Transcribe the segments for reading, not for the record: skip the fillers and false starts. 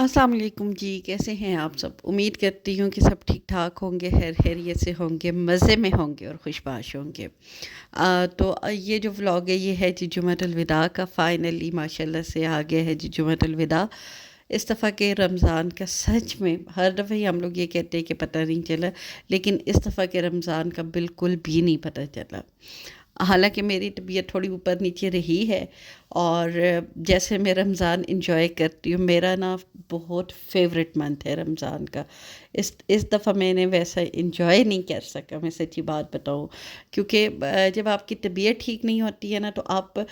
अस्सलाम वालेकुम जी, कैसे हैं आप सब? उम्मीद करती हूँ कि सब ठीक-ठाक होंगे, खैरियत से होंगे, मज़े में होंगे और खुशबाश होंगे। ये जो व्लॉग है ये है जी जुम्मतुल विदा का, फाइनली माशाल्लाह से आ गया है जी जुम्मतुल विदा। इस दफ़ा के रमज़ान का सच में हर दफ़ा ही हम लोग ये कहते हैं कि पता नहीं चला, लेकिन इस दफ़ा के रमज़ान का बिल्कुल भी नहीं पता चला। हालाँकि मेरी तबीयत थोड़ी ऊपर नीचे रही है और जैसे मैं रमज़ान एंजॉय करती हूँ, मेरा ना बहुत फेवरेट मंथ है रमज़ान का। इस दफ़ा मैंने वैसा एंजॉय नहीं कर सका, मैं सच्ची बात बताऊँ, क्योंकि जब आपकी तबीयत ठीक नहीं होती है ना तो आप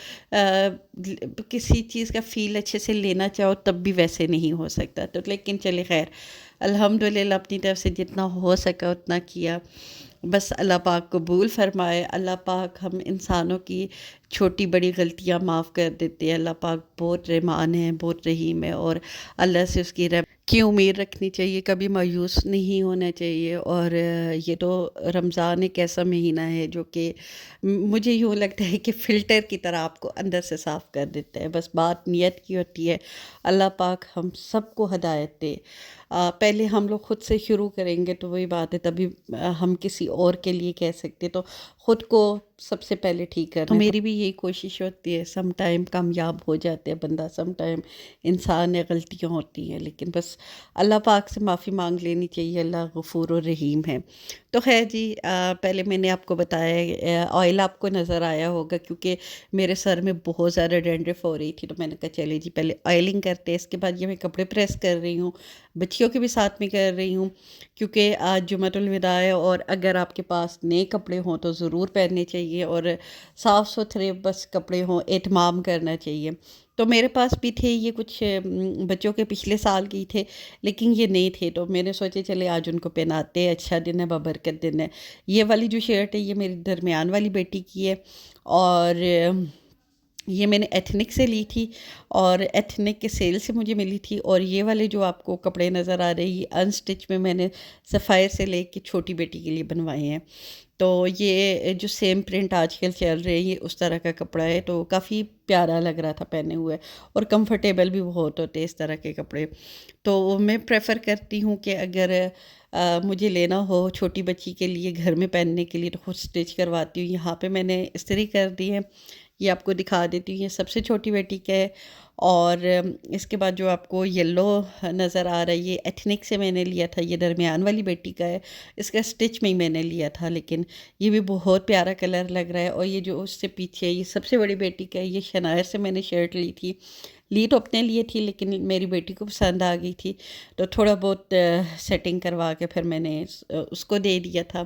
किसी चीज़ का फ़ील अच्छे से लेना चाहो तब भी वैसे नहीं हो सकता। तो लेकिन चलिए ख़ैर, अल्हम्दुलिल्लाह अपनी तरफ से जितना हो सका उतना किया। बस अल्लाह पाक कबूल फ़रमाए। अल्लाह पाक हम इंसानों की छोटी बड़ी गलतियाँ माफ़ कर देते हैं। अल्लाह पाक बहुत रहमान है, बहुत रहीम है और अल्लाह से उसकी रहमत की उम्मीद रखनी चाहिए, कभी मायूस नहीं होना चाहिए। और ये तो रमज़ान एक ऐसा महीना है जो कि मुझे यूँ लगता है कि फ़िल्टर की तरह आपको अंदर से साफ़ कर देता है। बस बात नियत की होती है। अल्लाह पाक हम सबको हिदायत दे। पहले हम लोग खुद से शुरू करेंगे तो वही बात है, तभी हम किसी और के लिए कह सकते, तो खुद को सबसे पहले ठीक करना है। तो मेरी भी यही कोशिश होती है। सम टाइम कामयाब हो जाते हैं बंदा, सम टाइम इंसान है, गलतियाँ होती हैं, लेकिन बस अल्लाह पाक से माफ़ी मांग लेनी चाहिए। अल्लाह गफूर और रहीम है। तो खैर जी, पहले मैंने आपको बताया ऑयल आपको नज़र आया होगा, क्योंकि मेरे सर में बहुत ज़्यादा डैंड्रफ हो रही थी, तो मैंने कहा चले जी पहले ऑयलिंग करते हैं, इसके बाद ये मैं कपड़े प्रेस कर रही हूँ, बच्चियों के भी साथ में कर रही हूँ, क्योंकि आज जुम्मतुल विदा है और अगर आपके पास नए कपड़े हों तो ज़रूर पहनने चाहिए और साफ़ सुथरे बस कपड़े हों, एहतमाम करना चाहिए। तो मेरे पास भी थे ये कुछ बच्चों के पिछले साल के ही थे, लेकिन ये नहीं थे, तो मैंने सोचे चले आज उनको पहनाते हैं, अच्छा दिन है, बबरकत दिन है। ये वाली जो शर्ट है ये मेरी दरमियान वाली बेटी की है और ये मैंने एथनिक से ली थी और एथनिक के सेल से मुझे मिली थी। और ये वाले जो आपको कपड़े नज़र आ रहे हैं ये अनस्टिच में मैंने सफ़ायर से लेके छोटी बेटी के लिए बनवाए हैं। तो ये जो सेम प्रिंट आजकल चल रहे हैं ये उस तरह का कपड़ा है, तो काफ़ी प्यारा लग रहा था पहने हुए और कंफर्टेबल भी बहुत होते हैं इस तरह के कपड़े। तो मैं प्रेफर करती हूँ कि अगर मुझे लेना हो छोटी बच्ची के लिए घर में पहनने के लिए तो खुद स्टिच करवाती हूँ। यहाँ पे मैंने इस्त्री कर दी है, ये आपको दिखा देती हूँ। ये सबसे छोटी बेटी का है और इसके बाद जो आपको येलो नज़र आ रहा है ये एथनिक से मैंने लिया था, ये दरमियान वाली बेटी का है, इसका स्टिच में ही मैंने लिया था, लेकिन ये भी बहुत प्यारा कलर लग रहा है। और ये जो उससे पीछे है ये सबसे बड़ी बेटी का है, ये शनायर से मैंने शर्ट ली तो अपने लिए थी, लेकिन मेरी बेटी को पसंद आ गई थी, तो थोड़ा बहुत सेटिंग करवा के फिर मैंने उसको दे दिया था।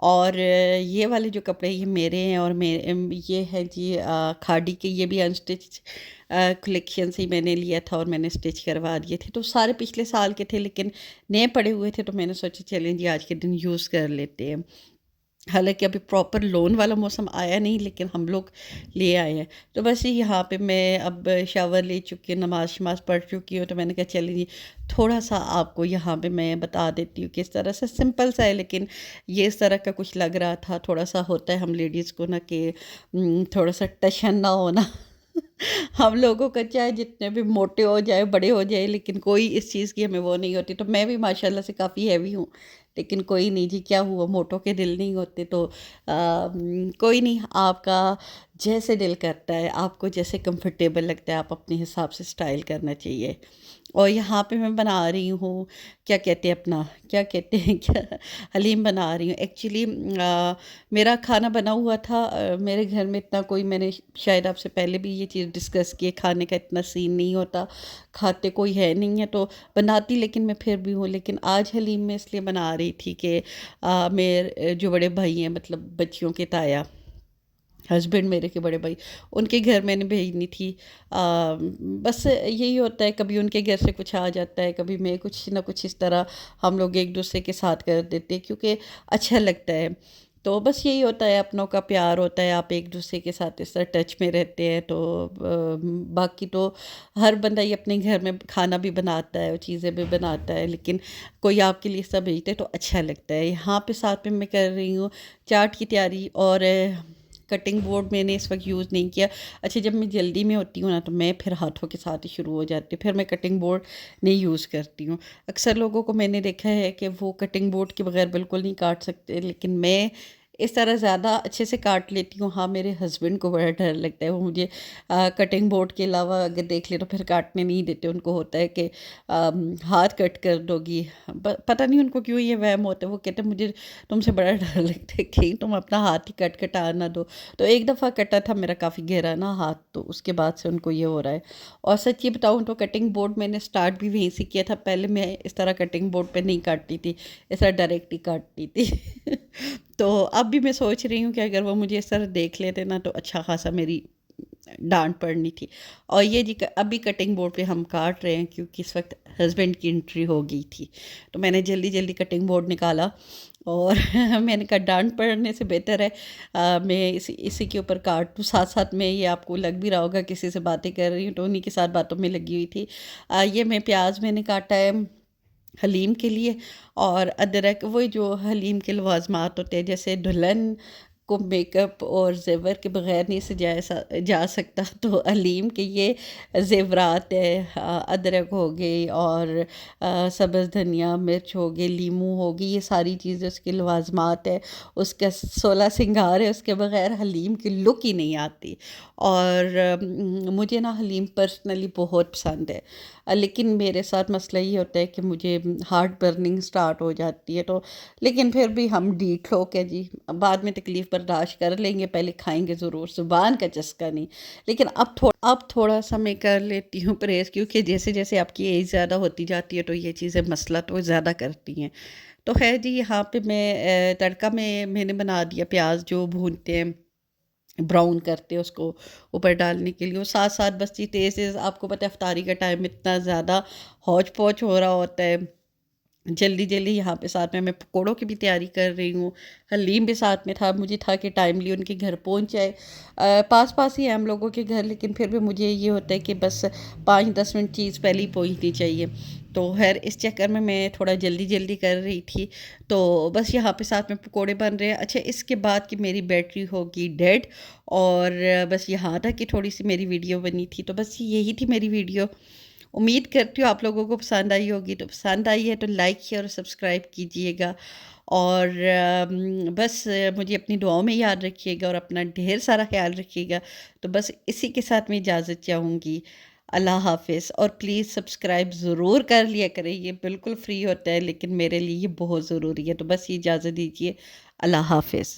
और ये वाले जो कपड़े ये मेरे हैं और ये है जी खादी के, ये भी अनस्टिच कलेक्शन से ही मैंने लिया था और मैंने स्टिच करवा दिए थे। तो सारे पिछले साल के थे, लेकिन नए पड़े हुए थे, तो मैंने सोचा चलें जी आज के दिन यूज़ कर लेते हैं। हालाँकि अभी प्रॉपर लोन वाला मौसम आया नहीं, लेकिन हम लोग ले आए हैं। तो बस यहाँ पे मैं अब शावर ले चुकी हूँ, नमाज़-शमाज़ पढ़ चुकी हूँ, तो मैंने कहा चलिए जी थोड़ा-सा आपको यहाँ पे मैं बता देती हूँ किस तरह से, सिंपल सा है लेकिन ये इस तरह का कुछ लग रहा था। थोड़ा-सा होता है हम लेडीज़ को ना कि थोड़ा-सा टशन ना होना। हम लोगों का चाहे जितने भी मोटे हो जाए, बड़े हो जाए, लेकिन कोई इस चीज़ की हमें वो नहीं होती। तो मैं भी माशाल्लाह से काफ़ी हैवी हूँ, लेकिन कोई नहीं जी, क्या हुआ, मोटों के दिल नहीं होते। तो कोई नहीं, आपका जैसे दिल करता है, आपको जैसे कंफर्टेबल लगता है, आप अपने हिसाब से स्टाइल करना चाहिए। और यहाँ पे मैं बना रही हूँ, क्या कहते हैं अपना, क्या कहते हैं क्या, हलीम बना रही हूँ। एक्चुअली मेरा खाना बना हुआ था, मेरे घर में इतना कोई, मैंने शायद आपसे पहले भी ये चीज़ डिस्कस की है, खाने का इतना सीन नहीं होता, खाते कोई है नहीं है, तो बनाती लेकिन मैं फिर भी हूँ। लेकिन आज हलीम मैं इसलिए बना रही थी कि मेरे जो बड़े भाई हैं, मतलब बच्चियों के ताया, हस्बैंड मेरे के बड़े भाई, उनके घर मैंने भेजनी थी। बस यही होता है, कभी उनके घर से कुछ आ जाता है, कभी मैं कुछ ना कुछ इस तरह हम लोग एक दूसरे के साथ कर देते हैं, क्योंकि अच्छा लगता है। तो बस यही होता है, अपनों का प्यार होता है, आप एक दूसरे के साथ इस तरह टच में रहते हैं। तो बाकी तो हर बंदा ही अपने घर में खाना भी बनाता है और चीज़ें भी बनाता है, लेकिन कोई आपके लिए सब भेजते तो अच्छा लगता है। यहाँ पे साथ में मैं कर रही हूँ चाट की तैयारी और کٹنگ بورڈ میں نے اس وقت یوز نہیں کیا. اچھا جب میں جلدی میں ہوتی ہوں نا تو میں پھر ہاتھوں کے ساتھ ہی شروع ہو جاتی ہوں, پھر میں کٹنگ بورڈ نہیں یوز کرتی ہوں. اکثر لوگوں کو میں نے دیکھا ہے کہ وہ کٹنگ بورڈ کے بغیر بالکل نہیں کاٹ سکتے, لیکن میں اس طرح زیادہ اچھے سے کاٹ لیتی ہوں. ہاں میرے ہسبینڈ کو بڑا ڈر لگتا ہے, وہ مجھے کٹنگ بورڈ کے علاوہ اگر دیکھ لے تو پھر کاٹنے نہیں دیتے. ان کو ہوتا ہے کہ ہاتھ کٹ کر دو گی, پتہ نہیں ان کو کیوں یہ وہم ہوتا ہے. وہ کہتے ہیں مجھے تم سے بڑا ڈر لگتا ہے کہ تم اپنا ہاتھ ہی کٹا نہ دو. تو ایک دفعہ کٹا تھا میرا کافی گہرا نا ہاتھ, تو اس کے بعد سے ان کو یہ ہو رہا ہے. اور سچی بتاؤں تو کٹنگ بورڈ میں نے سٹارٹ بھی وہیں سے کیا تھا. پہلے میں اس طرح کٹنگ بورڈ پہ نہیں کاٹتی تھی, اس طرح ڈائریکٹ ہی کاٹتی تھی. تو اب بھی میں سوچ رہی ہوں کہ اگر وہ مجھے اس طرح دیکھ لیتے نا تو اچھا خاصا میری ڈانٹ پڑنی تھی. اور یہ جی ابھی کٹنگ بورڈ پہ ہم کاٹ رہے ہیں کیونکہ اس وقت ہسبینڈ کی انٹری ہو گئی تھی, تو میں نے جلدی جلدی کٹنگ بورڈ نکالا. اور میں نے کہا ڈانٹ پڑنے سے بہتر ہے میں اسی کے اوپر کاٹ دوں. ساتھ ساتھ میں یہ آپ کو لگ بھی رہا ہوگا کسی سے باتیں کر رہی ہوں تو انہیں کے ساتھ باتوں میں لگی ہوئی تھی. یہ میں پیاز میں نے کاٹا ہے حلیم کے لیے, اور ادرک, وہی جو حلیم کے لوازمات ہوتے ہیں, جیسے دلہن کو میک اپ اور زیور کے بغیر نہیں سجایا جا سکتا, تو حلیم کے یہ زیورات ہے. ادرک ہو گئی اور سبز دھنیا, مرچ ہو گئی, لیمو ہو گئی, یہ ساری چیزیں اس کے لوازمات ہے. اس کا 16 سنگار ہے, اس کے بغیر حلیم کی لک ہی نہیں آتی. اور مجھے نا حلیم پرسنلی بہت پسند ہے, لیکن میرے ساتھ مسئلہ یہ ہوتا ہے کہ مجھے ہارٹ برننگ سٹارٹ ہو جاتی ہے. تو لیکن پھر بھی ہم ڈھیٹ لوگ ہیں جی, بعد میں تکلیف برداشت کر لیں گے, پہلے کھائیں گے ضرور, زبان کا چسکا نہیں. لیکن اب تھوڑا سا میں کر لیتی ہوں پرہیز, کیونکہ جیسے جیسے آپ کی ایج زیادہ ہوتی جاتی ہے تو یہ چیزیں مسئلہ تو زیادہ کرتی ہیں. تو خیر جی, یہاں پہ میں تڑکا میں نے بنا دیا. پیاز جو بھونتے ہیں, براؤن کرتے ہیں اس کو اوپر ڈالنے کے لیے, وہ ساتھ ساتھ بس یہ تیز آپ کو پتہ ہے افطاری کا ٹائم اتنا زیادہ ہوچ پوچ ہو رہا ہوتا ہے, جلدی جلدی یہاں پہ ساتھ میں پکوڑوں کی بھی تیاری کر رہی ہوں. حلیم بھی ساتھ میں تھا, مجھے تھا کہ ٹائملی ان کے گھر پہنچ جائے. پاس پاس ہی ہیں ہم لوگوں کے گھر, لیکن پھر بھی مجھے یہ ہوتا ہے کہ بس 5-10 منٹ چیز پہلے ہی پہنچنی چاہیے. تو خیر اس چکر میں تھوڑا جلدی جلدی کر رہی تھی. تو بس یہاں پہ ساتھ میں پکوڑے بن رہے ہیں. اچھا اس کے بعد کہ میری بیٹری ہوگی ڈیڈ, اور بس یہاں تک کہ تھوڑی سی میری ویڈیو بنی تھی. تو بس یہی تھی میری ویڈیو. امید کرتی ہوں آپ لوگوں کو پسند آئی ہوگی. تو پسند آئی ہے تو لائک شیئر اور سبسکرائب کیجئے گا, اور بس مجھے اپنی دعاؤں میں یاد رکھیے گا, اور اپنا ڈھیر سارا خیال رکھیے گا. تو بس اسی کے ساتھ میں اجازت چاہوں گی. اللہ حافظ. اور پلیز سبسکرائب ضرور کر لیا کریں, یہ بالکل فری ہوتا ہے لیکن میرے لیے یہ بہت ضروری ہے. تو بس یہ اجازت دیجیے. اللہ حافظ.